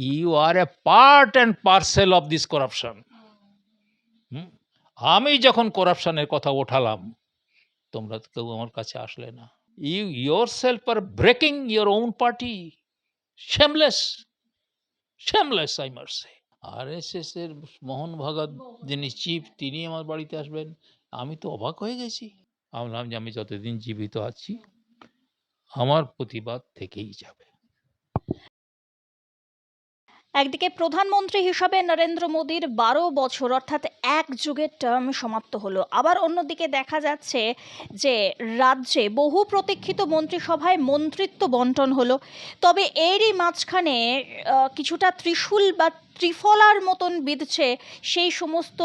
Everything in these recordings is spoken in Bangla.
You are a part and parcel of this corruption. আমি যখন করাপশনের কথা ওঠালাম, তোমরা কেউ আমার কাছে আসলে না। You yourself are breaking your own party. Shameless, shameless I must say. RSS এর মোহন ভাগত যিনি চিফ, তিনি আমার বাড়িতে আসবেন। আমি তো অবাক হয়ে গেছি। আমি বললাম যে আমি যতদিন জীবিত আছি আমার প্রতিবাদ থেকেই যাবে। একদিকে প্রধানমন্ত্রী হিসাবে নরেন্দ্র মোদীর 12 বছর অর্থাৎ এক যুগের টার্ম সমাপ্ত হলো। আবার অন্যদিকে দেখা যাচ্ছে যে রাজ্যে বহু প্রতীক্ষিত মন্ত্রিসভায় মন্ত্রিত্ব বন্টন হলো। তবে এরই মাঝখানে কিছুটা ত্রিশূল বা ত্রিফলার মতন বিঁধছে সেই সমস্ত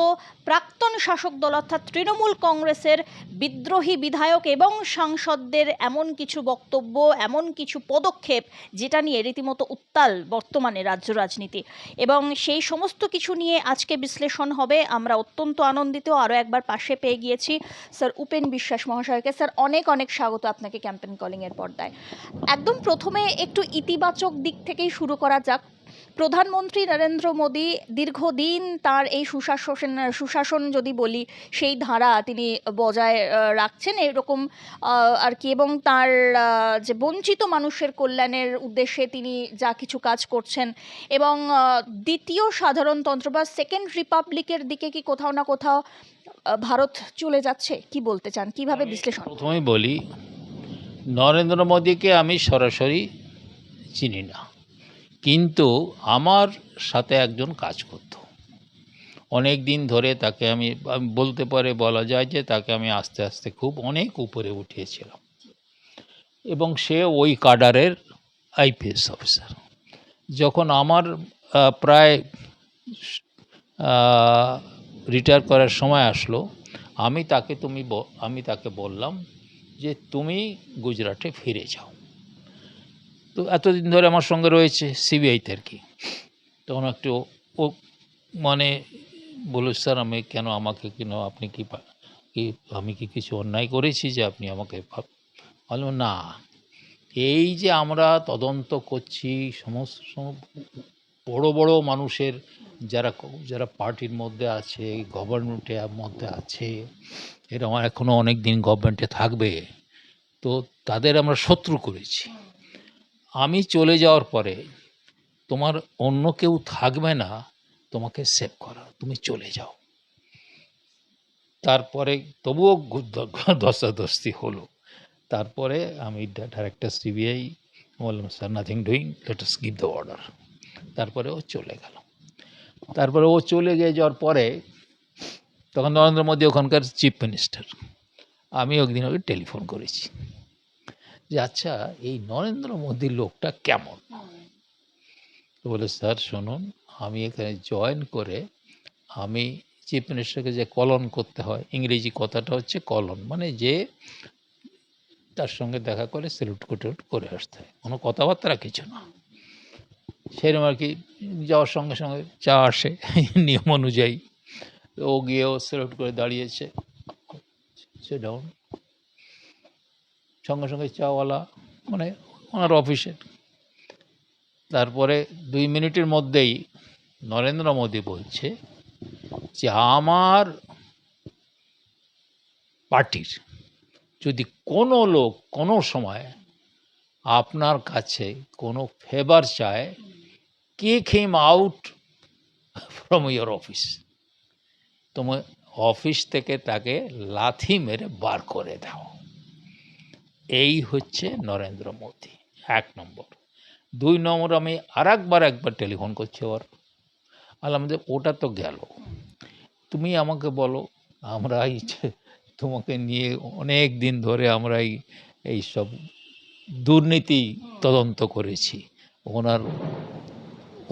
প্রাক্তন শাসক দল অর্থাৎ তৃণমূল কংগ্রেসের বিদ্রোহী বিধায়ক এবং সাংসদদের এমন কিছু বক্তব্য, এমন কিছু পদক্ষেপ যেটা নিয়ে রীতিমতো উত্তাল বর্তমানে রাজ্য রাজনীতি। এবং সেই সমস্ত কিছু নিয়ে আজকে বিশ্লেষণ হবে। আমরা অত্যন্ত আনন্দিত আরও একবার পাশে পেয়ে গিয়েছি স্যার উপেন বিশ্বাস মহাশয়কে। স্যার অনেক অনেক স্বাগত আপনাকে ক্যাম্পেন কলিংয়ের পর্দায়। একদম প্রথমে একটু ইতিবাচক দিক থেকেই শুরু করা যাক। প্রধানমন্ত্রী নরেন্দ্র মোদী দীর্ঘদিন তার এই সুশাসন যদি বলি সেই ধারা তিনি বজায় রাখছেন এরকম আর কি, এবং তার যে বঞ্চিত মানুষের কল্যাণের উদ্দেশ্যে তিনি যা কিছু কাজ করছেন, এবং দ্বিতীয় সাধারণতন্ত্র বা সেকেন্ড রিপাবলিকের দিকে কি কোথাও না কোথাও ভারত চলে যাচ্ছে, কি বলতে চান, কিভাবে বিশ্লেষণ? প্রথমেই বলি, নরেন্দ্র মোদীকে আমি সরাসরি চিনি না, কিন্তু আমার সাথে একজন কাজ করত অনেক দিন ধরে। তাকে আমি বলতে পারে বলা যায় যে তাকে আমি আস্তে আস্তে খুব অনেক উপরে উঠিয়েছিলাম, এবং সে ওই কাডারের আইপিএস অফিসার। যখন আমার প্রায় রিটায়ার করার সময় আসলো, আমি তাকে বললাম যে তুমি গুজরাটে ফিরে যাও। তো এতদিন ধরে আমার সঙ্গে রয়েছে সিবিআইতে আর কি। তখন একটু ও মানে বলল, স্যার আমি কেন, আমাকে কেন, আপনি কি আমি কি কিছু অন্যায় করেছি যে আপনি আমাকে বললাম না, এই যে আমরা তদন্ত করছি সমস্ত বড় বড় মানুষের যারা পার্টির মধ্যে আছে, গভর্নমেন্টের মধ্যে আছে, এরকম এখনও অনেক দিন গভর্নমেন্টে থাকবে, তো তাদের আমরা শত্রু করেছি। আমি চলে যাওয়ার পরে তোমার অন্য কেউ থাকবে না তোমাকে সেভ করা, তুমি চলে যাও। তারপরে তবুও ধস্তাধস্তি হলো। তারপরে আমি ডাইরেক্টর সিবিআই বললাম, sir nothing doing, let us give the order. তারপরে ও চলে গেল। তারপরে ও চলে গিয়ে যাওয়ার পরে তখন নরেন্দ্র মোদী ওখানকার চিফ মিনিস্টার। আমি একদিন ওকে টেলিফোন করেছি যে আচ্ছা এই নরেন্দ্র মোদী লোকটা কেমন। তো বলে, স্যার শুনুন, আমি এখানে জয়েন করে আমি চিফ মিনিস্টারকে যে কলন করতে হয়, ইংরেজি কথাটা হচ্ছে কলন, মানে যে তার সঙ্গে দেখা করে সেলুট করে আসতে হয়, কোনো কথাবার্তা কিছু না, সেরকম আর কি। যাওয়ার সঙ্গে সঙ্গে চা আসে নিয়ম অনুযায়ী। ও গিয়েও সেলুট করে দাঁড়িয়েছে, সে ডাউন, সঙ্গে সঙ্গে চাওয়ালা মানে ওনার অফিসের। তারপরে 2 মিনিটের মধ্যেই নরেন্দ্র মোদী বলছে যে আমার পার্টির যদি কোনো লোক কোনো সময় আপনার কাছে কোনো ফেভার চায়, kick him out from your office, তোমার অফিস থেকে তাকে লাথি মেরে বার করে দাও। এই হচ্ছে নরেন্দ্র মোদী, 1 নম্বর। 2 নম্বর, আমি একবার টেলিফোন করছি ওর, আমাদের ওটা তো গেল, তুমি আমাকে বলো, আমরা তোমাকে নিয়ে অনেক দিন ধরে আমরা এই সব দুর্নীতি তদন্ত করেছি,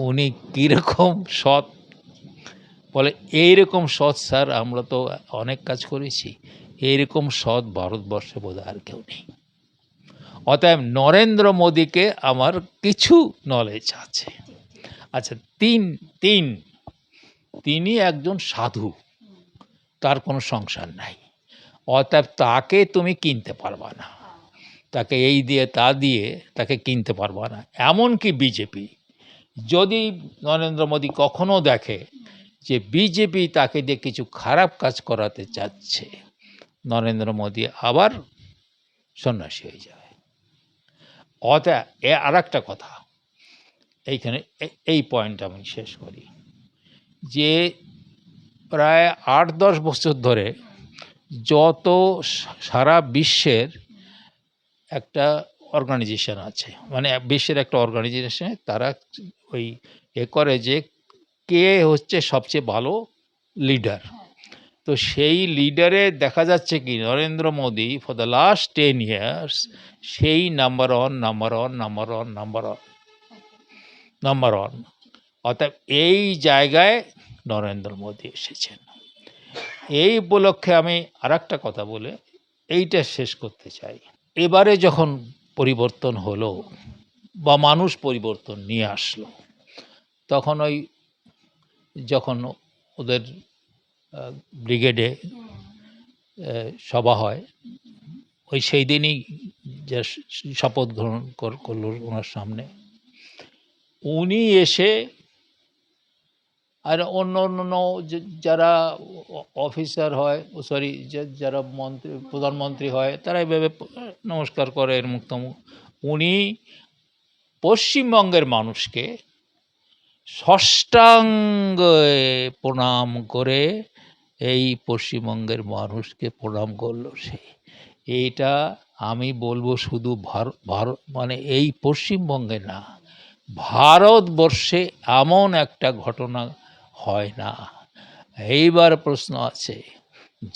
উনি কীরকম সৎ। বলে এইরকম সৎ স্যার আমরা তো অনেক কাজ করেছি, এইরকম সৎ ভারতবর্ষে বোধহয় আর কেউ নেই। অতএব নরেন্দ্র মোদীকে আমার কিছু নলেজ আছে। আচ্ছা, তিনি একজন সাধু, তার কোনো সংসার নাই, অতএব তাকে তুমি কিনতে পারবা না, তাকে এই দিয়ে তা দিয়ে তাকে কিনতে পারবা না। এমনকি বিজেপি যদি নরেন্দ্র মোদী কখনো দেখে যে বিজেপি তাকে দিয়ে কিছু খারাপ কাজ করাতে চাচ্ছে, নরেন্দ্র মোদী আবার সন্ন্যাসী হয়ে যাবে। অতএব আর একটা কথা এইখানে, এই পয়েন্ট আমি শেষ করি, যে প্রায় 8-10 বছর ধরে যত সারা বিশ্বের একটা অর্গানাইজেশন আছে, মানে বিশ্বের একটা অর্গানাইজেশন, তারা ওই করে যে কে হচ্ছে সবচেয়ে ভালো লিডার। তো সেই লিডারে দেখা যাচ্ছে কি Narendra Modi for the last 10 years সেই নাম্বার ওয়ান। অর্থাৎ এই জায়গায় নরেন্দ্র মোদী এসেছেন। এই উপলক্ষে আমি আর একটা কথা বলে এইটা শেষ করতে চাই। এবারে যখন পরিবর্তন হলো বা মানুষ পরিবর্তন নিয়ে আসলো, তখন ওই যখন ওদের ব্রিগেডে সভা হয়, ওই সেই দিনই যে শপথ গ্রহণ করলো ওনার সামনে, উনি এসে আর অন্য যারা অফিসার হয়, যারা প্রধানমন্ত্রী হয়, তারা এভাবে নমস্কার করে এর মুক্ত। উনি পশ্চিমবঙ্গের মানুষকে ষষ্ঠাঙ্গে প্রণাম করে এই পশ্চিমবঙ্গের মানুষকে প্রণাম করলো সে। এইটা আমি বলবো শুধু ভারত মানে এই পশ্চিমবঙ্গে না, ভারতবর্ষে এমন একটা ঘটনা হয় না। এইবার প্রশ্ন আছে,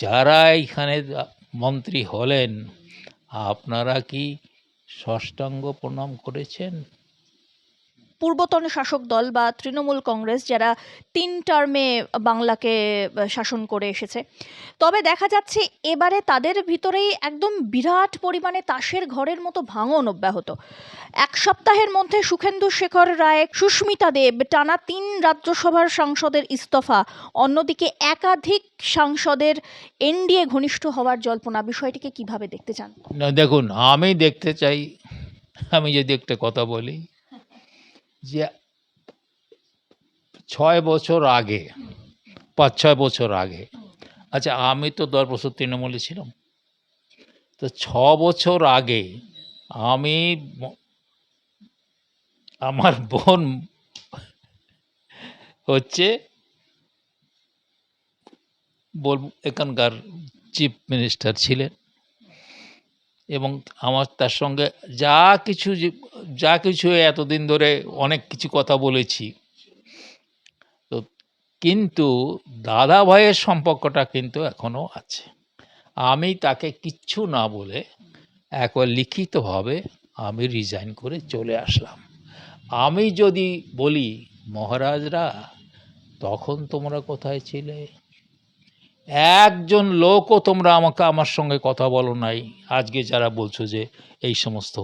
যারা এখানে মন্ত্রী হলেন, আপনারা কি ষষ্ঠাঙ্গ প্রণাম করেছেন? পূর্বতন শাসক দল বা তৃণমূল কংগ্রেস, যারা 3 টার্মে বাংলাকে শাসন করে এসেছে, তবে দেখা যাচ্ছে এবারে তাদের ভিতরেই একদম বিরাট পরিমাণে তাসের ঘরের মতো ভাঙন অব্যাহত। 1 সপ্তাহের মধ্যে সুখেন্দু শেখর রায়, সুস্মিতা দেব টানা 3 রাজ্যসভার সাংসদের ইস্তফা, অন্যদিকে একাধিক সাংসদের এনডিএ ঘনিষ্ঠ হওয়ার জল্পনা। বিষয়টিকে কিভাবে দেখতে চান? না, দেখুন, আমি দেখতে চাই, আমি যদি একটা কথা বলি, যে 6 বছর আগে, 5-6 বছর আগে, আচ্ছা আমি তো 10 বছর তৃণমূলে ছিলাম, তো 6 বছর আগে আমি আমার বোন হচ্ছে এখানকার চিফ মিনিস্টার ছিলেন, এবং আমার তার সঙ্গে যা কিছু এতদিন ধরে অনেক কিছু কথা বলেছি। তো কিন্তু দাদা ভাইয়ের সম্পর্কটা কিন্তু এখনো আছে। আমি তাকে কিচ্ছু না বলে একবার লিখিতভাবে আমি রিজাইন করে চলে আসলাম। আমি যদি বলি, মহারাজরা তখন তোমরা কোথায় ছিলে? একজন লোকও তোমরা আমার সঙ্গে কথা বলো নাই। আজকে যারা বলছো যে এই সমস্ত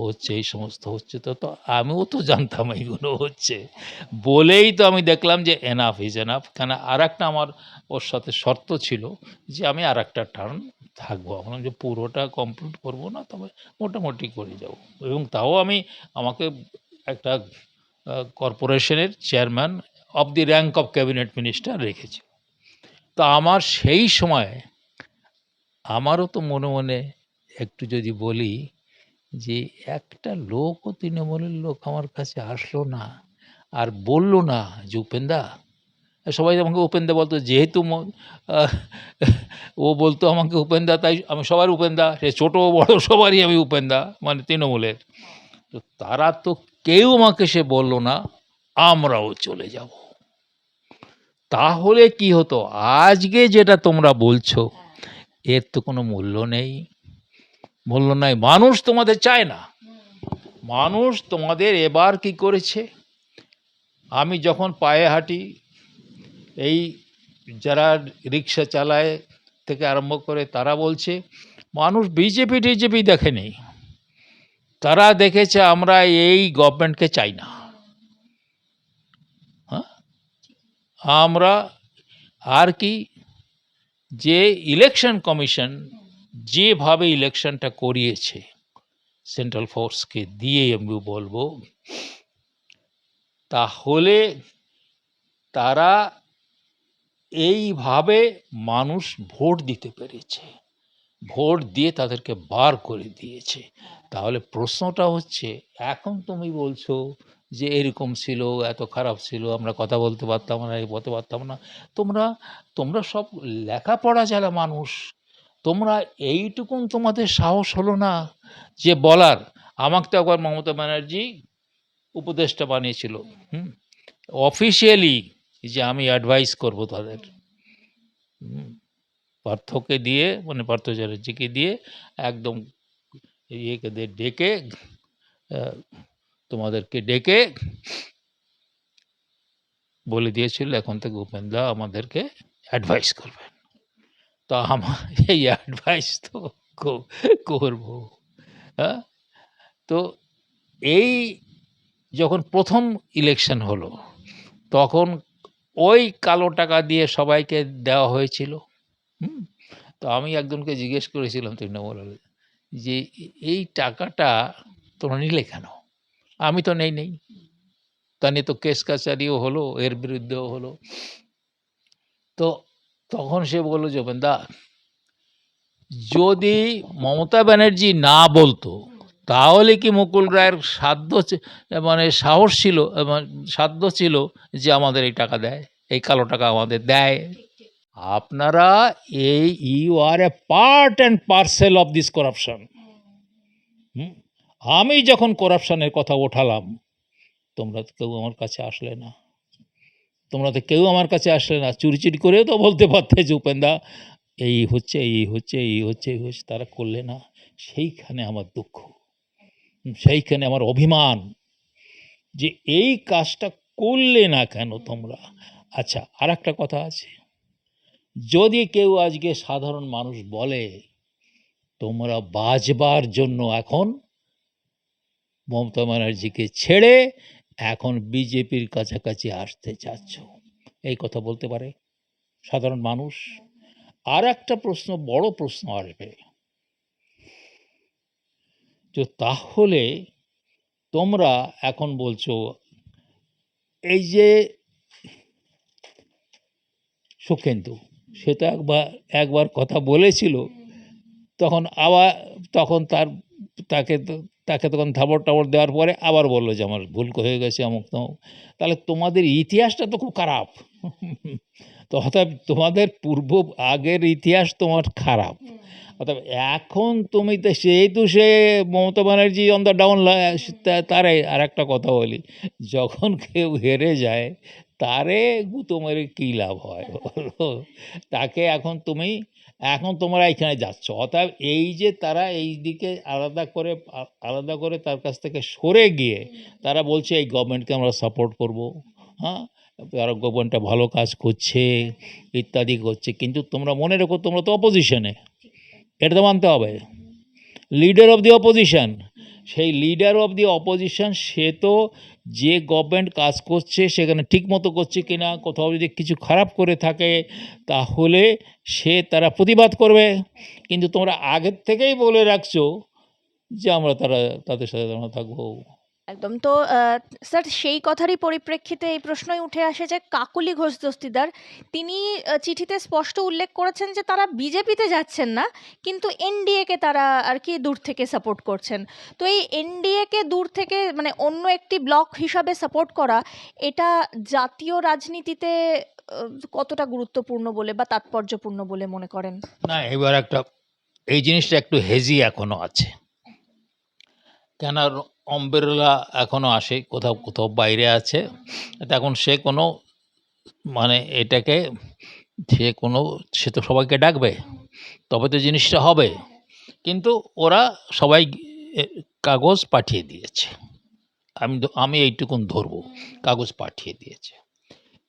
হচ্ছে, তো আমিও তো জানতাম এইগুলো হচ্ছে, বলেই তো আমি দেখলাম যে এনাফ ইজ এনাফ। কেন আর একটা আমার ওর সাথে শর্ত ছিল যে আমি আর একটা টার্ম থাকবো, আমরা যে পুরোটা কমপ্লিট করবো না, তবে মোটামুটি করে যাব। এবং তাও আমাকে একটা কর্পোরেশনের chairman of the rank of cabinet minister রেখেছে। তো আমার সেই সময় আমারও তো মনে মনে একটু যদি বলি যে একটা লোকও তৃণমূলের লোক আমার কাছে আসলো না আর বলল না যে উপেন্দা, সবাই আমাকে উপেন্দা বলতো, যেহেতু ও বলতো আমাকে উপেন্দা, তাই আমি সবার উপেন্দা, সে ছোটো বড় সবারই আমি উপেন্দা, মানে তৃণমূলের। তো তারা তো কেউ আমাকে সে বলল না আমরাও চলে যাব। তাহলে কি হতো? আজকে যেটা তোমরা বলছো এর তো কোনো মূল্য নেই, মূল্য নাই। মানুষ তোমাদের চায় না। মানুষ তোমাদের এবার কি করেছে, আমি যখন পায়ে হাঁটি, এই যারা রিক্সা চালায় থেকে আরম্ভ করে তারা বলছে মানুষ বিজেপি দেখেনি, তারা দেখেছে আমরা এই গভর্নমেন্টকে চাই না। হ্যাঁ, আমরা আর কি, যে ইলেকশন কমিশন যেভাবে ইলেকশনটা করিয়েছে সেন্ট্রাল ফোর্সকে দিয়ে, আমি বলবো তাহলে তারা এইভাবে মানুষ ভোট দিতে পেরেছে, ভোট দিয়ে তাদেরকে বার করে দিয়েছে। তাহলে প্রশ্নটা হচ্ছে, এখন তুমি বলছো যে এরকম ছিল, এত খারাপ ছিল, আমরা কথা বলতে পারতাম না, এই বলতে পারতাম না। তোমরা তোমরা সব লেখাপড়া যারা মানুষ, তোমরা এইটুকুন তোমাদের সাহস হলো না যে বলার। আমাকে তো একবার মমতা ব্যানার্জি উপদেষ্টা বানিয়েছিল, অফিসিয়ালি, যে আমি অ্যাডভাইস করব তাদের, পার্থকে দিয়ে, মানে পার্থ চ্যাটার্জিকে দিয়ে একদম ইয়েকে দিয়ে ডেকে, তোমাদেরকে ডেকে বলে দিয়েছিল এখন থেকে উপেন্দ্রা আমাদেরকে অ্যাডভাইস করবেন। তো আমার এই অ্যাডভাইস তো করব, হ্যাঁ। তো এই যখন প্রথম ইলেকশন হলো, তখন ওই কালো টাকা দিয়ে সবাইকে দেওয়া হয়েছিল। তো আমি একজনকে জিজ্ঞেস করেছিলাম তৃণমূলের, যে এই টাকাটা তোমরা নিলে কেন? আমি তো নেই। তা নিয়ে তো কেস কাছারিও হলো, এর বিরুদ্ধেও হলো। তো তখন সে বলল, যে দা, যদি মমতা ব্যানার্জি না বলতো, তাহলে কি মুকুল রায়ের মানে সাহস ছিল, সাধ্য ছিল যে আমাদের এই টাকা দেয়, এই কালো টাকা আমাদের দেয়? আপনারা you are a part and parcel of this corruption. আমি যখন করাপশনের কথা ওঠালাম, তোমরা তো কেউ আমার কাছে আসলে না, চুরি করেও তো বলতে পারতে যে উপেন্দা এই হচ্ছে, তারা করলে না। সেইখানে আমার দুঃখ, সেইখানে আমার অভিমান, যে এই কাজটা করলে না কেন তোমরা। আচ্ছা, আর একটা কথা আছে, যদি কেউ আজকে সাধারণ মানুষ বলে তোমরা বাঁচবার জন্য এখন মমতা ব্যানার্জিকে ছেড়ে এখন বিজেপির কাছাকাছি আসতে চাচ্ছ, এই কথা বলতে পারে সাধারণ মানুষ। আর একটা প্রশ্ন, বড় প্রশ্ন আসবে, যে তাহলে তোমরা এখন বলছো, এই যে সুখেন্দু, সে তো একবার কথা বলেছিল, তখন তাকে তখন থাবড় দেওয়ার পরে আবার বললো যে আমার ভুল হয়ে গেছে, অমুক তমুক। তাহলে তোমাদের ইতিহাসটা তো খুব খারাপ। তো অর্থাৎ তোমাদের আগের ইতিহাস তোমার খারাপ। অর্থাৎ এখন তুমি তো যেহেতু সে Mamata Banerjee on the down, তারে আর একটা কথা বলি, যখন কেউ হেরে যায় তারে গুঁতো মেরে কী লাভ হয় বলো? তাকে এখন তোমরা এখানে যাচ্ছ, অর্থাৎ এই যে তারা এই দিকে আলাদা করে তার কাছ থেকে সরে গিয়ে তারা বলছে এই গভর্নমেন্টকে আমরা সাপোর্ট করব, হ্যাঁ, তারা গভর্নমেন্টটা ভালো কাজ করছে ইত্যাদি করছে। কিন্তু তোমরা মনে রেখো, তোমরা তো অপোজিশনে, এটা তো মানতে হবে। লিডার অফ দি অপোজিশন, সেই লিডার অফ দি অপোজিশন, সে তো যে গভর্নমেন্ট কাজ করছে সেখানে ঠিক মতো করছে কিনা, কোথাও যদি কিছু খারাপ করে থাকে তাহলে তারা প্রতিবাদ করবে। কিন্তু তোমরা আগের থেকেই বলে রাখছো যে তাদের সাথে আমরা থাকবো। একদম। তো স্যার, সেই কথারই পরিপ্রেক্ষিতে এই প্রশ্নই উঠে আসে যে কাকলি ঘোষ দস্তিদার তিনি চিঠিতে স্পষ্ট উল্লেখ করেছেন যে তারা বিজেপিতে যাচ্ছেন না, কিন্তু এনডিএকে তারা আর কি দূর থেকে সাপোর্ট করছেন। তো এই এনডিএকে দূর থেকে, মানে অন্য একটি ব্লক হিসাবে সাপোর্ট করা, এটা জাতীয় রাজনীতিতে কতটা গুরুত্বপূর্ণ বলে বা তাৎপর্যপূর্ণ বলে মনে করেন? না, এবার এই জিনিসটা একটু হেজি এখনো আছে। কেন অম্বেরলা এখনো আসে, কোথাও বাইরে আছে, এখন সে কোনো, মানে এটাকে সে তো সবাইকে ডাকবে, তবে তো জিনিসটা হবে। কিন্তু ওরা সবাই কাগজ পাঠিয়ে দিয়েছে, আমি এইটুকুন ধরবো, কাগজ পাঠিয়ে দিয়েছে।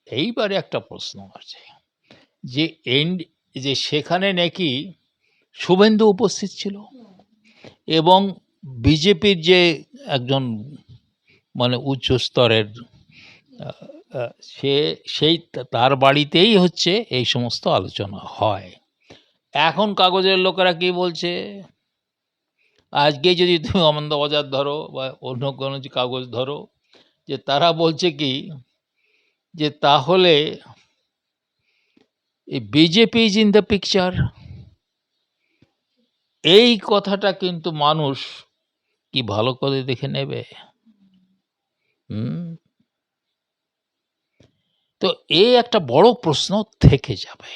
এইবারে একটা প্রশ্ন আছে, যে সেখানে নাকি শুভেন্দু উপস্থিত ছিল, এবং বিজেপির যে একজন মানে উচ্চ স্তরের তার বাড়িতেই হচ্ছে এই সমস্ত আলোচনা হয়। এখন কাগজের লোকেরা কি বলছে, আজকে যদি তুমি আনন্দবাজার ধরো বা অন্য কোনো কাগজ ধরো, যে তারা বলছে কি যে তাহলে এই BJP is in the picture. এই কথাটা কিন্তু মানুষ কি ভালো করে দেখে নেবে? হুম, তো এই একটা বড় প্রশ্ন থেকে যাবে।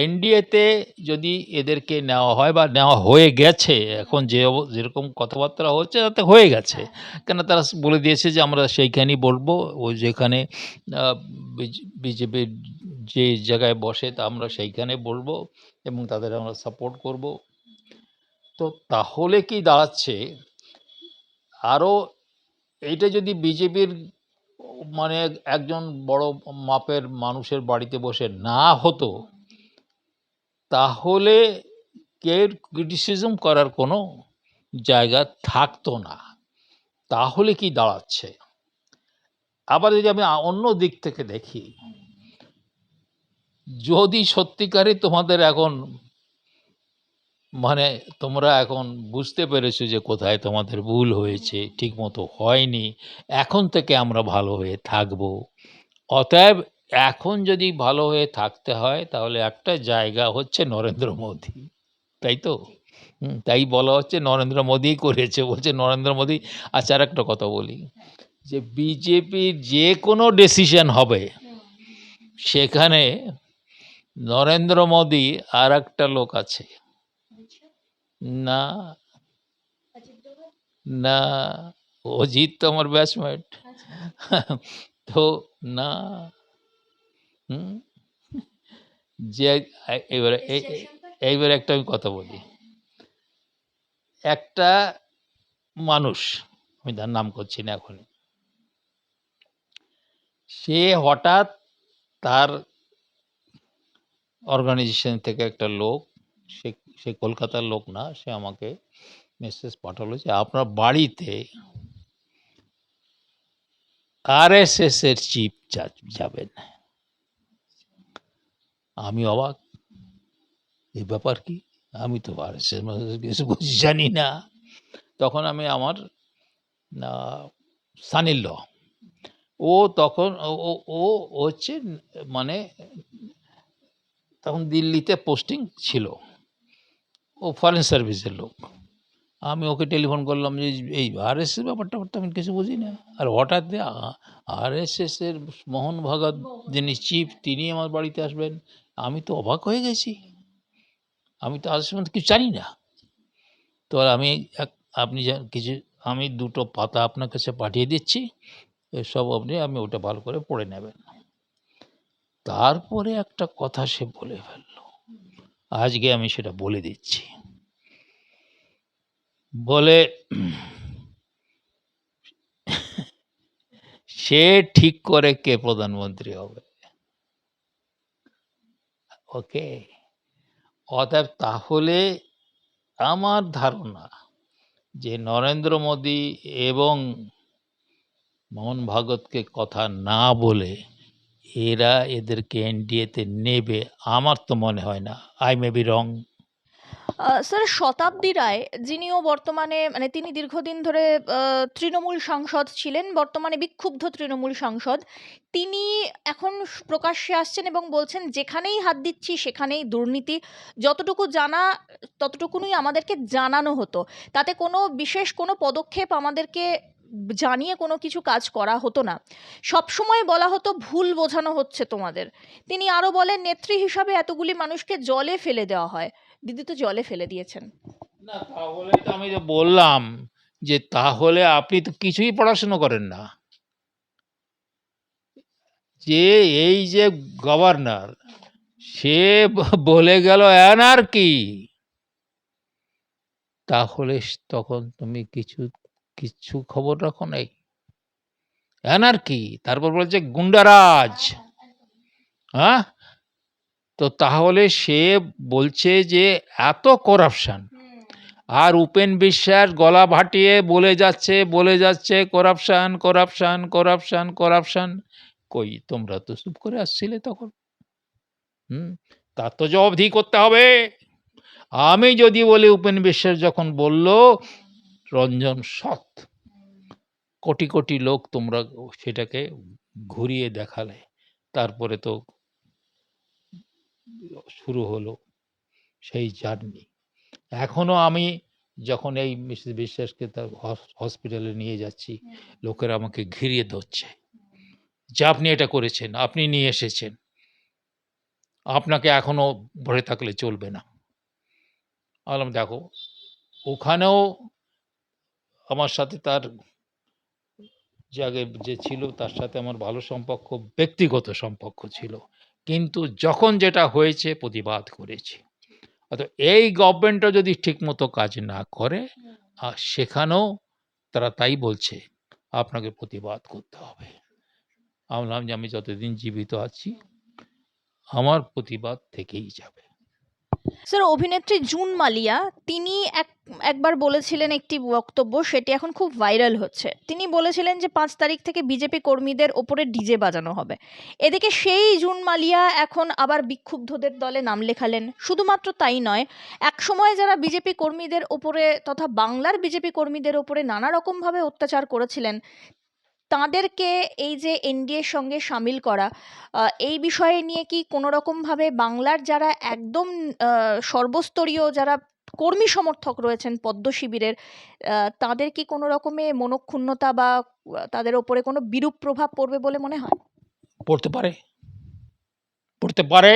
এনডিএতে যদি এদেরকে নেওয়া হয় বা নেওয়া হয়ে গেছে, এখন যেরকম কথাবার্তা হচ্ছে তাতে হয়ে গেছে, কেন তারা বলে দিয়েছে যে আমরা সেইখানেই বলবো, ওই যেখানে বিজেপির যে জায়গায় বসে তা আমরা সেইখানে বলবো এবং তাদের আমরা সাপোর্ট করব। তো তাহলে কি দাঁড়াচ্ছে, আরও এইটা যদি বিজেপির মানে একজন বড় মাপের মানুষের বাড়িতে বসে না হতো, তাহলে কেউ ক্রিটিসিজম করার কোনো জায়গা থাকতো না। তাহলে কি দাঁড়াচ্ছে, আবার যদি আমি অন্য দিক থেকে দেখি, যদি সত্যিকারে তোমাদের এখন মানে তোমরা এখন বুঝতে পেরেছো যে কোথায় তোমাদের ভুল হয়েছে, ঠিক মতো হয়নি, এখন থেকে আমরা ভালো হয়ে থাকবো, অতএব এখন যদি ভালো হয়ে থাকতে হয় তাহলে একটা জায়গা হচ্ছে নরেন্দ্র মোদী, তাই তো? তাই বলা হচ্ছে নরেন্দ্র মোদীই করেছে, বলছে নরেন্দ্র মোদী। আচ্ছা, আর একটা কথা বলি, যে বিজেপির যে কোনো ডিসিশন হবে সেখানে নরেন্দ্র মোদী আর একটা লোক আছে না, না, অজিত তো আমার ব্যাচমেট, তো না, হুম, যে এবারে এইবারে একটা আমি কথা বলি, একটা মানুষ, আমি তার নাম করছি না এখন, সে হঠাৎ তার অর্গানাইজেশন থেকে একটা লোক, সে সে কলকাতার লোক না, সে আমাকে মেসেজ পাঠালো যে আপনার বাড়িতে আরএসএস এর চিফ যাবেন। আমি অবাক, এই ব্যাপার কি? আমি তো আরএসএস কিছু জানি না। তখন আমি আমার সানিল, ও তখন ও ও হচ্ছে মানে তখন দিল্লিতে পোস্টিং ছিল, ও ফরেন সার্ভিসের লোক। আমি ওকে টেলিফোন করলাম যে এই আরএসএস ব্যাপারটা আমি কিছু বুঝি না, আর হঠাৎ আরএসএস এর মোহন ভাগত যিনি চিফ তিনি আমার বাড়িতে আসবেন। আমি তো অবাক হয়ে গেছি, আমি তো আরএসএস মধ্যে কিছু জানি না। তো আমি আপনি কিছু, আমি দুটো পাতা আপনার কাছে পাঠিয়ে দিচ্ছি, এসব আমি ওটা ভালো করে পড়ে নেবেন। তারপরে একটা কথা সে বলে ফেলল, আজকে আমি সেটা বলে দিচ্ছি। বলে সে ঠিক করে কে প্রধানমন্ত্রী হবে। ওকে, অতএব তাহলে আমার ধারণা যে নরেন্দ্র মোদী এবং মোহন ভাগতকে কথা না বলে এরা এদেরকে এনডিএতে নেবে, আমার তো মনে হয় না। I may be wrong. Sir, শতাব্দী রায়, যিনিও বর্তমানে মানে তিনি দীর্ঘদিন ধরে তৃণমূল সাংসদ ছিলেন, বর্তমানে বিক্ষুব্ধ তৃণমূল সাংসদ, তিনি এখন প্রকাশ্যে আসছেন এবং বলছেন যেখানেই হাত দিচ্ছি সেখানেই দুর্নীতি। যতটুকু জানা ততটুকুনই আমাদেরকে জানানো হতো, তাতে কোনো বিশেষ কোনো পদক্ষেপ আমাদেরকে জানিয়ে কোনো কিছু কাজ করা হতো না, সবসময় বলা হতো ভুল বোঝানো হচ্ছে তোমাদের। তিনি আরও বলেন নেত্রী হিসাবে এতগুলি মানুষকে জলে ফেলে দেওয়া হয়। দিদি তো জলে ফেলে দিয়েছেন। না, তাহলে তো আমি তো বললাম যে তাহলে আপনি তো কিছুই পড়াশুনো করেন না, যে এই যে গভর্নর সে বলে গেল অ্যানার্কি, তাহলে তখন তুমি কিছু কিছু খবর রাখো নাই, অ্যানার্কি, তারপর বলছে গুন্ডারাজ। হ্যাঁ, তো তাহলে সে বলছে যে এত করাপশন, আর উপেন বিশ্বাস গলা ভাটিয়ে বলে যাচ্ছে করাপশন করাপশন করাপশন করাপশন। কই, তোমরা তো চুপ করে আসছিলে তখন। তার তো জবাবদিহি করতে হবে। আমি যদি বলি উপেন বিশ্বাস যখন বলল রঞ্জন সৎ, কোটি কোটি লোক তোমরা সেটাকে ঘুরিয়ে দেখালে, তারপরে তো শুরু হলো সেই জার্নি। এখনো আমি যখন এই মিসেস বিশ্বাসকে তার হসপিটালে নিয়ে যাচ্ছি, লোকেরা আমাকে ঘিরিয়ে ধরছে যে আপনি এটা করেছেন, আপনি নিয়ে এসেছেন, আপনাকে এখনো ভরে থাকলে চলবে না। বললাম দেখো, ওখানেও আমার সাথে তার যে আগে যে ছিল তার সাথে আমার ভালো সম্পর্ক, ব্যক্তিগত সম্পর্ক ছিল, কিন্তু যখন যেটা হয়েছে প্রতিবাদ করেছি। অর্থাৎ এই গভর্নমেন্টও যদি ঠিকমতো কাজ না করে, সেখানেও তারা তাই বলছে আপনাকে প্রতিবাদ করতে হবে। আমি বললাম যে আমি যতদিন জীবিত আছি আমার প্রতিবাদ থেকেই যাবে। স্যার, অভিনেত্রী জুন মালিয়া তিনি একবার বলেছিলেন একটি বক্তব্য, সেটি এখন খুব ভাইরাল হচ্ছে। তিনি বলেছিলেন যে 5 তারিখ থেকে বিজেপি কর্মীদের ওপরে ডিজে বাজানো হবে। এদিকে সেই জুন মালিয়া এখন আবার বিক্ষুব্ধদের দলে নাম লেখালেন। শুধুমাত্র তাই নয়, একসময় যারা বিজেপি কর্মীদের ওপরে তথা বাংলার বিজেপি কর্মীদের ওপরে নানা রকমভাবে অত্যাচার করেছিলেন, তাঁদেরকে এই যে এনডিএর সঙ্গে সামিল করা, এই বিষয়ে নিয়ে কি কোনো রকমভাবে বাংলার যারা একদম সর্বস্তরীয় যারা কর্মী সমর্থক রয়েছেন পদ্ম শিবিরের, তাদের কি কোনো রকমে মনক্ষুণ্ণতা বা তাদের ওপরে কোনো বিরূপ প্রভাব পড়বে বলে মনে হয়? পড়তে পারে, পড়তে পারে,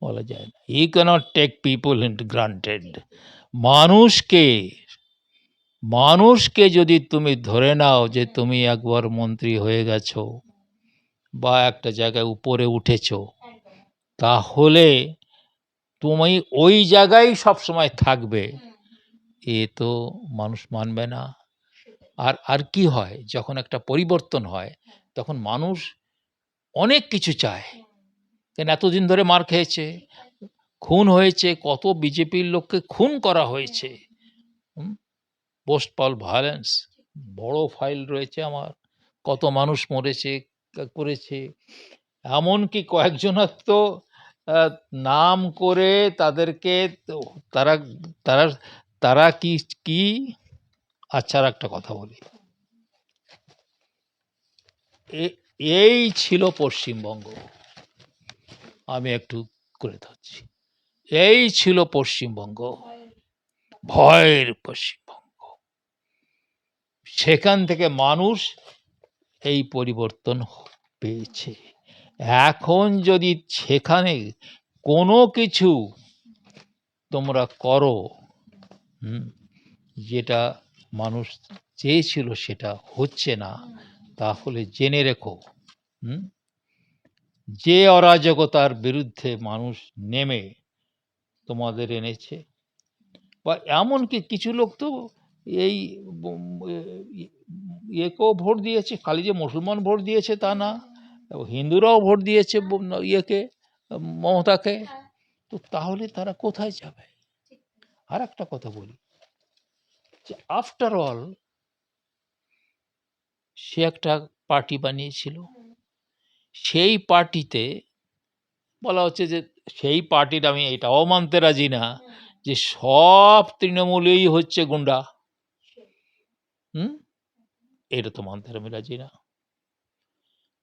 বলা যায় না। You can't take people into granted. মানুষকে মানুষকে যদি তুমি ধরে নাও যে তুমি একবার মন্ত্রী হয়ে গেছো বা একটা জায়গায় উপরে উঠেছো, তাহলে তুমি ওই জায়গায় সবসময় থাকবে, এ তো মানুষ মানবে না। আর আর কি হয়, যখন একটা পরিবর্তন হয় তখন মানুষ অনেক কিছু চায়। কেন এতদিন ধরে মার খেয়েছে, খুন হয়েছে, কত বিজেপির লোককে খুন করা হয়েছে, পোস্ট পল ভায়োলেন্স, বড় ফাইল রয়েছে আমার, কত মানুষ মরেছে করেছে। এমনকি কয়েকজনের তো নাম করে তাদেরকে তারা তারা তারা কি কি আচ্ছা, আর একটা কথা বলি, এই ছিল পশ্চিমবঙ্গ। আমি একটু করে ধরছি, এই ছিল পশ্চিমবঙ্গ, ভয়ের পশ্চিমবঙ্গ। সেখান থেকে মানুষ এই পরিবর্তন পেয়েছে। এখন যদি সেখানে কোনো কিছু তোমরা করো যেটা মানুষ চেয়েছিল সেটা হচ্ছে না, তাহলে জেনে রেখো যে অরাজকতার বিরুদ্ধে মানুষ নেমে তোমাদের এনেছে, বা এমনকি কিছু লোক তো এই ইয়েকেও ভোট দিয়েছে, খালি যে মুসলমান ভোট দিয়েছে তা না, হিন্দুরাও ভোট দিয়েছে ইয়েকে, মমতাকে। তো তাহলে তারা কোথায় যাবে? আর একটা কথা বলি, যে আফটার অল সে একটা পার্টি বানিয়েছিল, সেই পার্টিতে বলা হচ্ছে যে সেই পার্টির, আমি এটাও মানতে রাজি না যে সব তৃণমূলেই হচ্ছে গুন্ডা। এটা তো মানতে আমি রাজি না।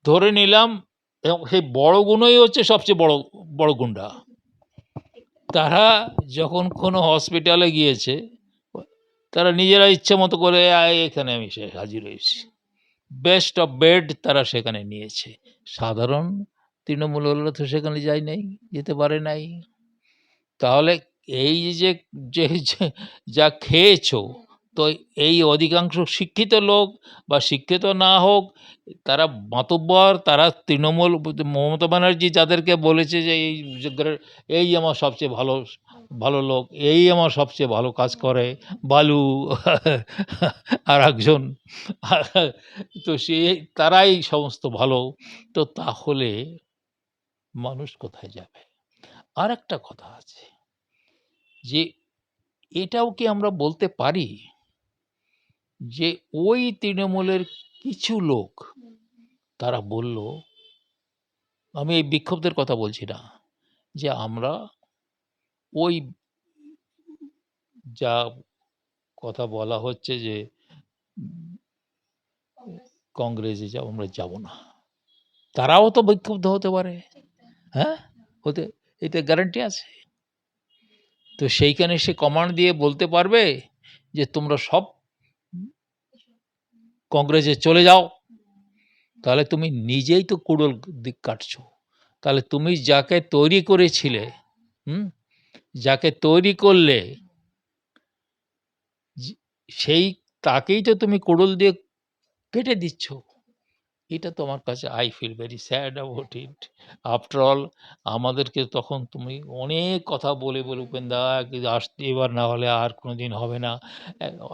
ধরে নিলাম এবং সেই বড় গুণই হচ্ছে সবচেয়ে বড় বড় গুন্ডা। তারা যখন কোনো হসপিটালে গিয়েছে, তারা নিজেরা ইচ্ছে মতো করে এখানে আমি হাজির হয়েছি, বেস্ট অফ বেড তারা সেখানে নিয়েছে। সাধারণ তৃণমূল হলে তো সেখানে যায় নাই, যেতে পারে নাই। তাহলে এই যে যে যা খেয়েছো, তো এই অধিকাংশ শিক্ষিত লোক বা শিক্ষিত না হোক, তারা মাতব্বর, তারা তৃণমূল, মমতা ব্যানার্জি যাদেরকে বলেছে যে এই আমার সবচেয়ে ভালো ভালো লোক, এই আমার সবচেয়ে ভালো কাজ করে, বালু আর একজন, তো সে তারাই সমস্ত ভালো। তো তাহলে মানুষ কোথায় যাবে? আর একটা কথা আছে, যে এটাও কি আমরা বলতে পারি যে ওই তৃণমূলের কিছু লোক তারা বলল, আমি এই বিক্ষোভদের কথা বলছি না, যে আমরা ওই যা কথা বলা হচ্ছে যে কংগ্রেসে যাও, আমরা যাব না। তারাও তো বিক্ষুব্ধ হতে পারে, হ্যাঁ, হতে, এতে গ্যারান্টি আছে। তো সেইখানে সে কমান্ড দিয়ে বলতে পারবে যে তোমরা সব কংগ্রেসে চলে যাও, তাহলে তুমি নিজেই তো কুড়োল দিক কাটছো। তাহলে তুমি যাকে তৈরি করেছিলে, যাকে তৈরি করলে, সেই তাকেই তো তুমি কুড়োল দিয়ে কেটে দিচ্ছ। এটা তো আমার কাছে, I feel very sad about it. After all আমাদেরকে তখন তুমি অনেক কথা বলে উপেন্দা আসতে, এবার না হলে আর কোনো দিন হবে না,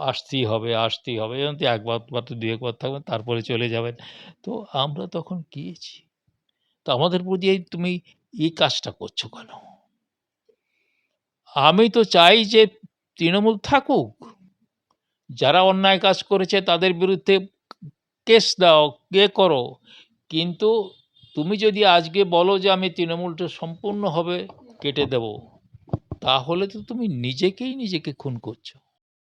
আসতেই হবে আসতেই হবে, এবং তো একবার তো দু একবার থাকবেন, তারপরে চলে যাবেন। তো আমরা তখন গিয়েছি, তো আমাদের প্রতি তুমি এই কাজটা করছো কেন? আমি তো চাই যে তৃণমূল থাকুক, যারা অন্যায় কাজ করেছে তাদের বিরুদ্ধে কেস দাও, করো, কিন্তু তুমি যদি আজকে বলো যে আমি তৃণমূলটা সম্পূর্ণভাবে কেটে দেব, তাহলে তো তুমি নিজেকে খুন করছো।